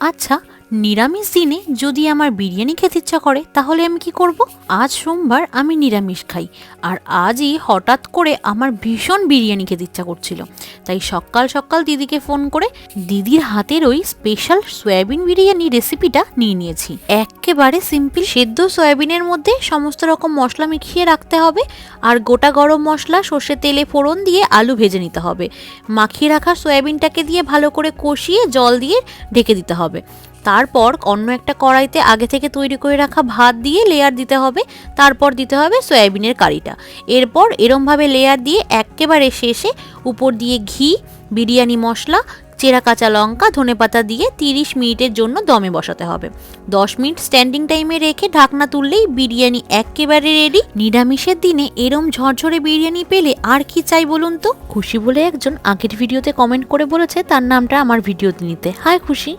আচ্ছা, নিরামিষ দিনে যদি আমার বিরিয়ানি খেতে ইচ্ছা করে তাহলে আমি কি করব? আজ সোমবার, আমি নিরামিষ খাই। আর আজই হঠাৎ করে আমার ভীষণ বিরিয়ানি খেতে ইচ্ছা করছিল। তাই সকাল সকাল দিদিকে ফোন করে দিদির হাতের ওই স্পেশাল সয়াবিন বিরিয়ানি রেসিপিটা নিয়ে নিয়েছি। একেবারে সিম্পল, সেদ্ধ সয়াবিনের মধ্যে সমস্ত রকম মশলা মিশিয়ে রাখতে হবে, আর গোটা গরম মশলা সর্ষে তেলে ফোড়ন দিয়ে আলু ভেজে নিতে হবে। মাখিয়ে রাখা সয়াবিনটাকে দিয়ে ভালো করে কষিয়ে জল দিয়ে ঢেকে দিতে হবে। তারপর অন্য একটা কড়াইতে আগে থেকে তৈরি করে রাখা ভাত দিয়ে লেয়ার দিতে হবে। তারপর দিতে হবে সয়াবিনের কারিটা। এরপর এরমভাবে লেয়ার দিয়ে একেবারে শেষে উপর দিয়ে ঘি, বিরিয়ানি মশলা, চেরা কাঁচা লঙ্কা, ধনেপাতা দিয়ে 30 মিনিটের জন্য দমে বসাতে হবে। 10 মিনিট স্ট্যান্ডিং টাইমে রেখে ঢাকনা তুললেই বিরিয়ানি একেবারে রেডি। নিরামিষের দিনে এরম ঝরঝরে বিরিয়ানি পেলে আর কি চাই বলুন তো? খুশি বলে একজন আগের ভিডিওতে কমেন্ট করে বলেছে তার নামটা আমার ভিডিওতে নিতে। হাই খুশি।